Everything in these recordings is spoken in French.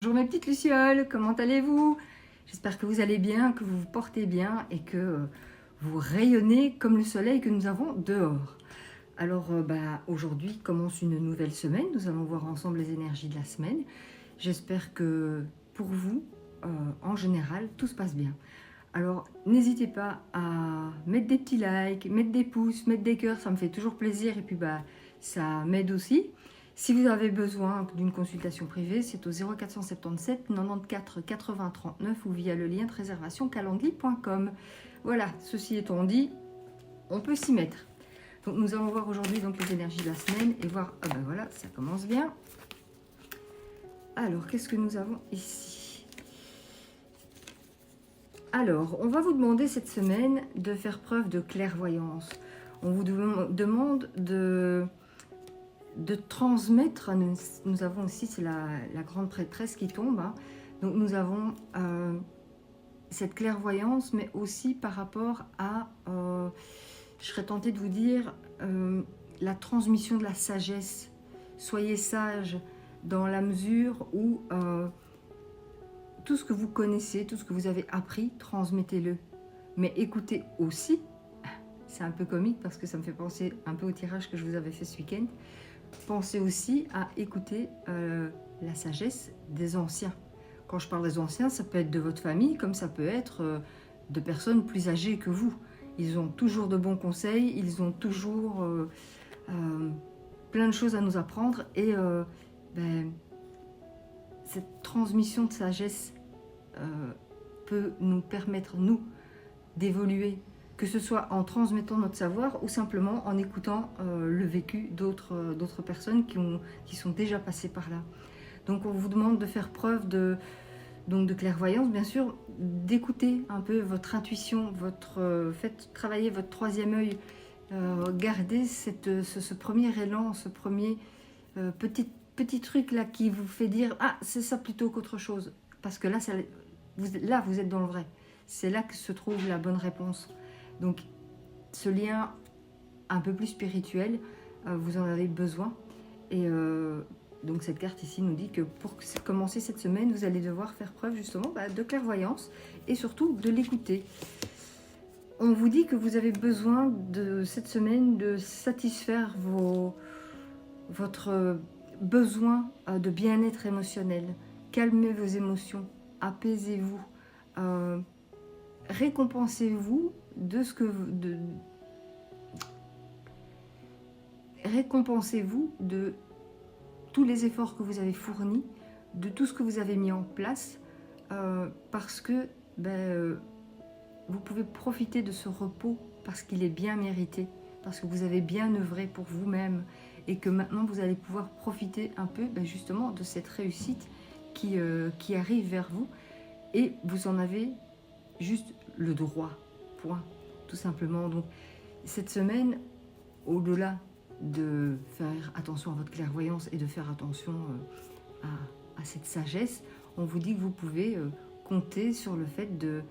Bonjour mes petites lucioles, comment allez-vous? J'espère que vous allez bien, que vous vous portez bien et que vous rayonnez comme le soleil que nous avons dehors. Alors aujourd'hui commence une nouvelle semaine, nous allons voir ensemble les énergies de la semaine. J'espère que pour vous, en général, tout se passe bien. Alors n'hésitez pas à mettre des petits likes, mettre des pouces, mettre des cœurs, ça me fait toujours plaisir et puis ça m'aide aussi. Si vous avez besoin d'une consultation privée, c'est au 0477 94 80 39 ou via le lien de réservation calendly.com. Voilà, ceci étant dit, on peut s'y mettre. Donc nous allons voir aujourd'hui les énergies de la semaine et voir, voilà, ça commence bien. Alors, qu'est-ce que nous avons ici? Alors, on va vous demander cette semaine de faire preuve de clairvoyance. On vous demande de transmettre. Nous avons aussi, c'est la grande prêtresse qui tombe. Hein. Donc, nous avons cette clairvoyance, mais aussi par rapport à, je serais tentée de vous dire, la transmission de la sagesse. Soyez sages dans la mesure où tout ce que vous connaissez, tout ce que vous avez appris, transmettez-le. Mais écoutez aussi, c'est un peu comique parce que ça me fait penser un peu au tirage que je vous avais fait ce week-end, pensez aussi à écouter la sagesse des anciens. Quand je parle des anciens, ça peut être de votre famille, comme ça peut être de personnes plus âgées que vous. Ils ont toujours de bons conseils, ils ont toujours plein de choses à nous apprendre et cette transmission de sagesse peut nous permettre, nous, d'évoluer, que ce soit en transmettant notre savoir ou simplement en écoutant le vécu d'autres personnes qui sont déjà passées par là. Donc on vous demande de faire preuve de clairvoyance, bien sûr, d'écouter un peu votre intuition, faites travailler votre troisième œil, gardez ce premier élan, ce premier petit truc là qui vous fait dire « Ah, c'est ça plutôt qu'autre chose ». Parce que là, vous êtes dans le vrai. C'est là que se trouve la bonne réponse. Donc, ce lien un peu plus spirituel, vous en avez besoin. Et donc, cette carte ici nous dit que pour commencer cette semaine, vous allez devoir faire preuve justement de clairvoyance et surtout de l'écouter. On vous dit que vous avez besoin de cette semaine de satisfaire votre besoin de bien-être émotionnel. Calmez vos émotions, apaisez-vous, récompensez-vous de ce que récompensez-vous de tous les efforts que vous avez fournis, de tout ce que vous avez mis en place, parce que vous pouvez profiter de ce repos parce qu'il est bien mérité, parce que vous avez bien œuvré pour vous-même et que maintenant vous allez pouvoir profiter un peu justement de cette réussite qui arrive vers vous et vous en avez juste le droit, point, tout simplement. Donc cette semaine, au-delà de faire attention à votre clairvoyance et de faire attention à cette sagesse, on vous dit que vous pouvez compter sur le fait de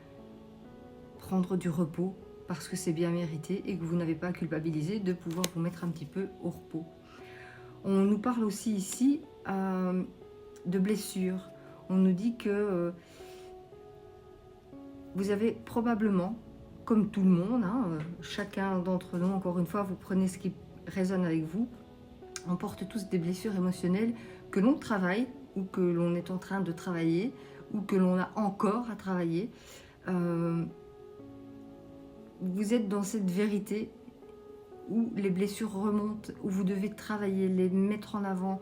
prendre du repos parce que c'est bien mérité et que vous n'avez pas à culpabiliser de pouvoir vous mettre un petit peu au repos. On nous parle aussi ici de blessures. On nous dit que vous avez probablement, comme tout le monde, chacun d'entre nous, encore une fois, vous prenez ce qui résonne avec vous, on porte tous des blessures émotionnelles que l'on travaille ou que l'on est en train de travailler ou que l'on a encore à travailler. Vous êtes dans cette vérité où les blessures remontent, où vous devez travailler, les mettre en avant,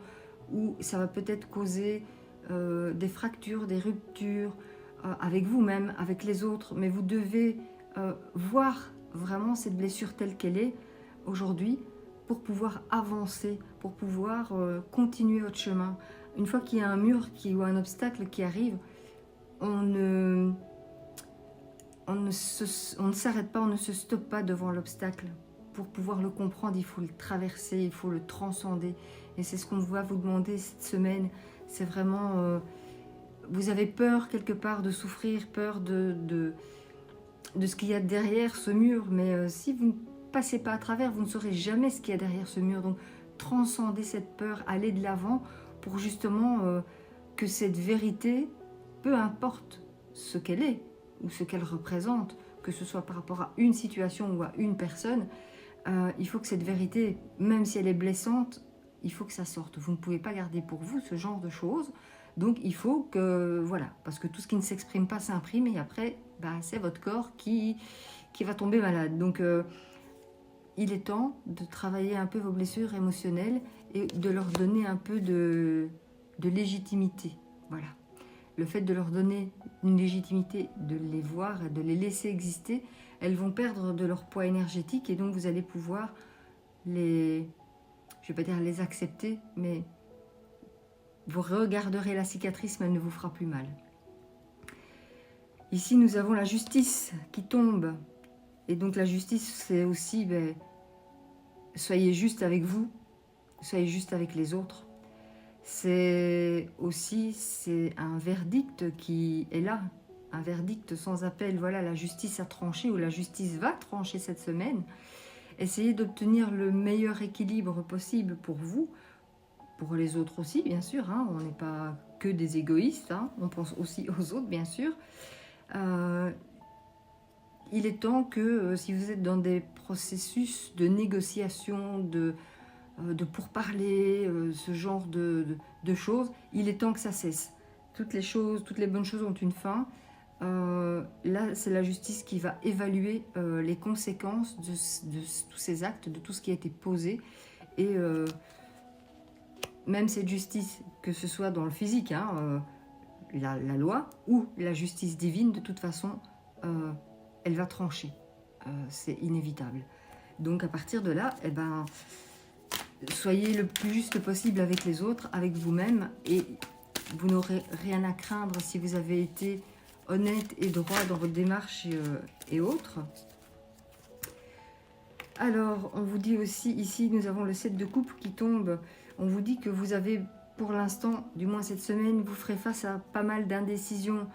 où ça va peut-être causer des fractures, des ruptures avec vous-même, avec les autres, mais vous devez voir vraiment cette blessure telle qu'elle est aujourd'hui pour pouvoir avancer, pour pouvoir continuer votre chemin. Une fois qu'il y a un mur ou un obstacle qui arrive, on ne s'arrête pas, on ne se stoppe pas devant l'obstacle. Pour pouvoir le comprendre, il faut le traverser, il faut le transcender. Et c'est ce qu'on va vous demander cette semaine. C'est vraiment... vous avez peur quelque part de souffrir, peur de ce qu'il y a derrière ce mur. Mais si vous ne passez pas à travers, vous ne saurez jamais ce qu'il y a derrière ce mur. Donc transcendez cette peur, allez de l'avant pour justement que cette vérité, peu importe ce qu'elle est ou ce qu'elle représente, que ce soit par rapport à une situation ou à une personne, il faut que cette vérité, même si elle est blessante, il faut que ça sorte. Vous ne pouvez pas garder pour vous ce genre de choses. Donc il faut que, voilà, parce que tout ce qui ne s'exprime pas s'imprime et après, c'est votre corps qui va tomber malade. Donc il est temps de travailler un peu vos blessures émotionnelles et de leur donner un peu de légitimité. Voilà. Le fait de leur donner une légitimité, de les voir et de les laisser exister, elles vont perdre de leur poids énergétique et donc vous allez pouvoir les, je ne vais pas dire les accepter, mais vous regarderez la cicatrice, mais elle ne vous fera plus mal. Ici, nous avons la justice qui tombe. Et donc la justice, c'est aussi, soyez juste avec vous, soyez juste avec les autres. C'est aussi un verdict qui est là, un verdict sans appel. Voilà, la justice a tranché ou la justice va trancher cette semaine. Essayez d'obtenir le meilleur équilibre possible pour vous, pour les autres aussi, bien sûr. Hein. On n'est pas que des égoïstes, hein. On pense aussi aux autres, bien sûr. Il est temps que, si vous êtes dans des processus de négociation, de pourparler, ce genre de choses, il est temps que ça cesse. Toutes les bonnes choses ont une fin. Là, c'est la justice qui va évaluer les conséquences de tous ces actes, de tout ce qui a été posé. Et même cette justice, que ce soit dans le physique, hein, la loi, ou la justice divine, de toute façon, elle va trancher. C'est inévitable. Donc à partir de là, soyez le plus juste possible avec les autres, avec vous-même, et vous n'aurez rien à craindre si vous avez été honnête et droit dans votre démarche et autres. Alors, on vous dit aussi, ici, nous avons le 7 de coupe qui tombe. On vous dit que vous avez, pour l'instant, du moins cette semaine, vous ferez face à pas mal d'indécisions,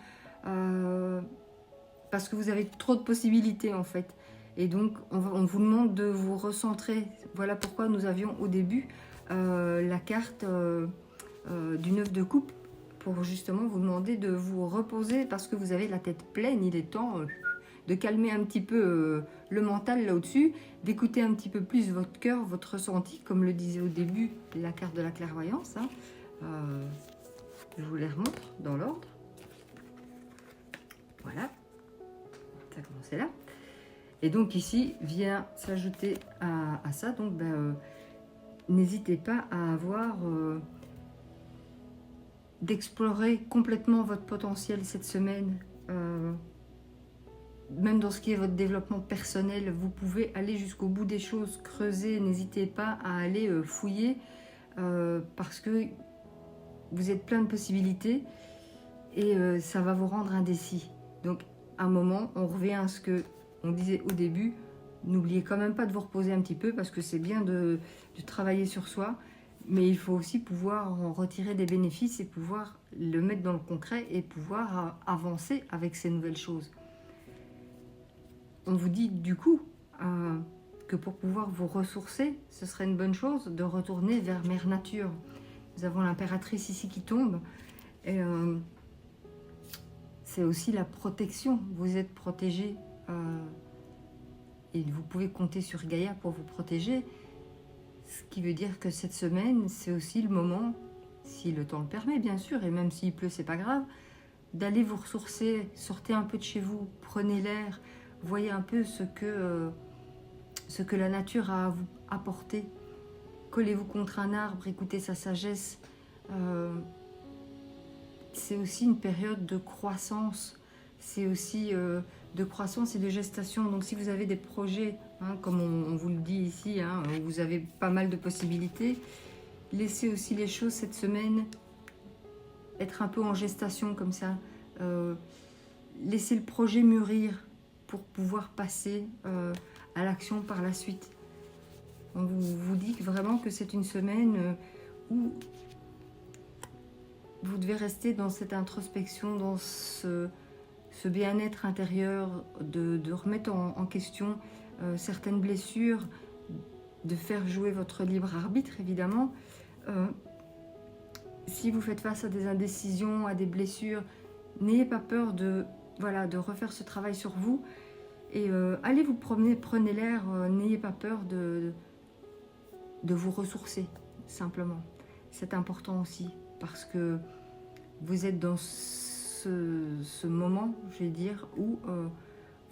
parce que vous avez trop de possibilités, en fait. Et donc, on vous demande de vous recentrer. Voilà pourquoi nous avions au début la carte du 9 de coupe, pour justement vous demander de vous reposer, parce que vous avez la tête pleine. Il est temps de calmer un petit peu le mental là au-dessus, d'écouter un petit peu plus votre cœur, votre ressenti, comme le disait au début la carte de la clairvoyance. Hein. Je vous les remontre dans l'ordre. Voilà, ça a commencé là. Et donc ici vient s'ajouter à ça, donc n'hésitez pas à avoir d'explorer complètement votre potentiel cette semaine. Même dans ce qui est votre développement personnel, vous pouvez aller jusqu'au bout des choses, creuser, n'hésitez pas à aller fouiller, parce que vous êtes plein de possibilités et ça va vous rendre indécis. Donc à un moment, on revient à ce que on disait au début, n'oubliez quand même pas de vous reposer un petit peu, parce que c'est bien de travailler sur soi, mais il faut aussi pouvoir en retirer des bénéfices et pouvoir le mettre dans le concret et pouvoir avancer avec ces nouvelles choses. On vous dit du coup que pour pouvoir vous ressourcer, ce serait une bonne chose de retourner vers Mère Nature. Nous avons l'impératrice ici qui tombe, et c'est aussi la protection. Vous êtes protégé et vous pouvez compter sur Gaïa pour vous protéger, ce qui veut dire que cette semaine, c'est aussi le moment, si le temps le permet bien sûr, et même s'il pleut, c'est pas grave, d'aller vous ressourcer, sortez un peu de chez vous, prenez l'air, voyez un peu ce que la nature a à vous apporter. Collez-vous contre un arbre, écoutez sa sagesse. C'est aussi une période de croissance. C'est aussi de croissance et de gestation. Donc si vous avez des projets, hein, comme on vous le dit ici, hein, où vous avez pas mal de possibilités, laissez aussi les choses cette semaine être un peu en gestation comme ça. Laissez le projet mûrir pour pouvoir passer à l'action par la suite. On vous dit vraiment que c'est une semaine où vous devez rester dans cette introspection, dans ce bien-être intérieur, de remettre en question certaines blessures, de faire jouer votre libre arbitre, évidemment. si vous faites face à des indécisions, à des blessures, n'ayez pas peur de, voilà, de refaire ce travail sur vous. Et allez vous promener, prenez l'air, n'ayez pas peur de vous ressourcer, simplement. C'est important aussi, parce que vous êtes dans ce moment, je vais dire, où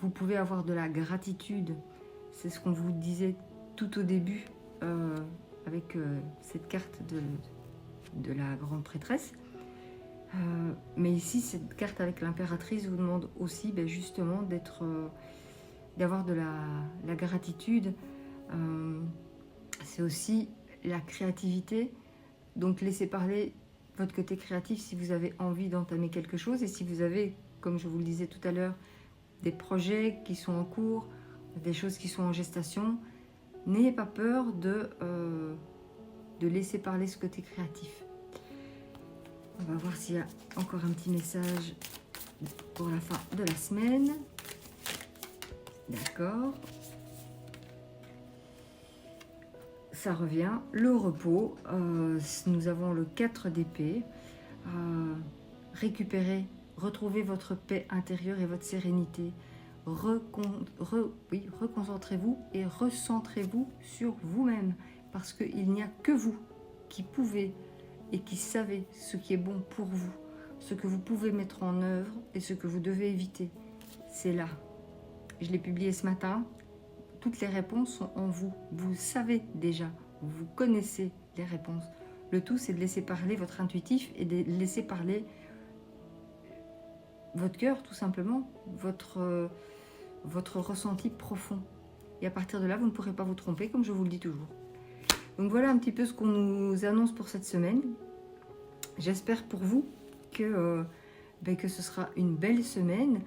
vous pouvez avoir de la gratitude. C'est ce qu'on vous disait tout au début, avec cette carte de la grande prêtresse. Mais ici, cette carte avec l'impératrice vous demande aussi justement d'avoir de la gratitude. C'est aussi la créativité. Donc laissez parler votre côté créatif si vous avez envie d'entamer quelque chose. Et si vous avez, comme je vous le disais tout à l'heure, des projets qui sont en cours, des choses qui sont en gestation, n'ayez pas peur de laisser parler ce côté créatif. On va voir s'il y a encore un petit message pour la fin de la semaine. D'accord. Ça revient. Le repos. Nous avons le 4 d'épée. Récupérez, retrouvez votre paix intérieure et votre sérénité. Reconcentrez-vous et recentrez-vous sur vous-même. Parce qu'il n'y a que vous qui pouvez et qui savez ce qui est bon pour vous, ce que vous pouvez mettre en œuvre et ce que vous devez éviter. C'est là. Je l'ai publié ce matin. Toutes les réponses sont en vous. Vous savez déjà, vous connaissez les réponses. Le tout, c'est de laisser parler votre intuitif et de laisser parler votre cœur, tout simplement, votre ressenti profond. Et à partir de là, vous ne pourrez pas vous tromper, comme je vous le dis toujours. Donc voilà un petit peu ce qu'on nous annonce pour cette semaine. J'espère pour vous que ce sera une belle semaine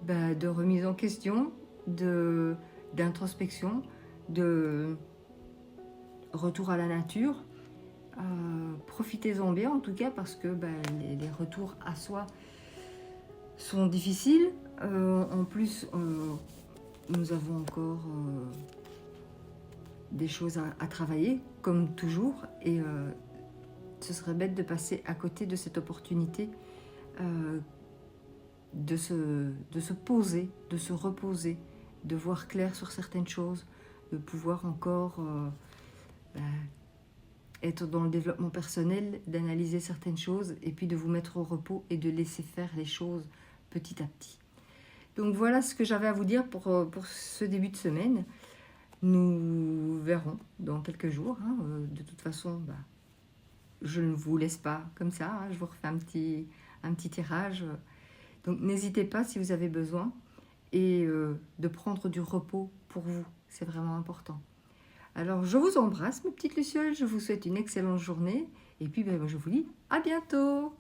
de remise en question, d'introspection, de retour à la nature. Profitez-en bien en tout cas, parce que les retours à soi sont difficiles. En plus, nous avons encore des choses à travailler, comme toujours, et ce serait bête de passer à côté de cette opportunité de se poser, de se reposer, de voir clair sur certaines choses, de pouvoir encore être dans le développement personnel, d'analyser certaines choses, et puis de vous mettre au repos et de laisser faire les choses petit à petit. Donc voilà ce que j'avais à vous dire pour ce début de semaine. Nous verrons dans quelques jours. De toute façon, je ne vous laisse pas comme ça. Je vous refais un petit tirage. Donc n'hésitez pas si vous avez besoin. Et de prendre du repos pour vous. C'est vraiment important. Alors je vous embrasse mes petites lucioles. Je vous souhaite une excellente journée. Et puis je vous dis à bientôt.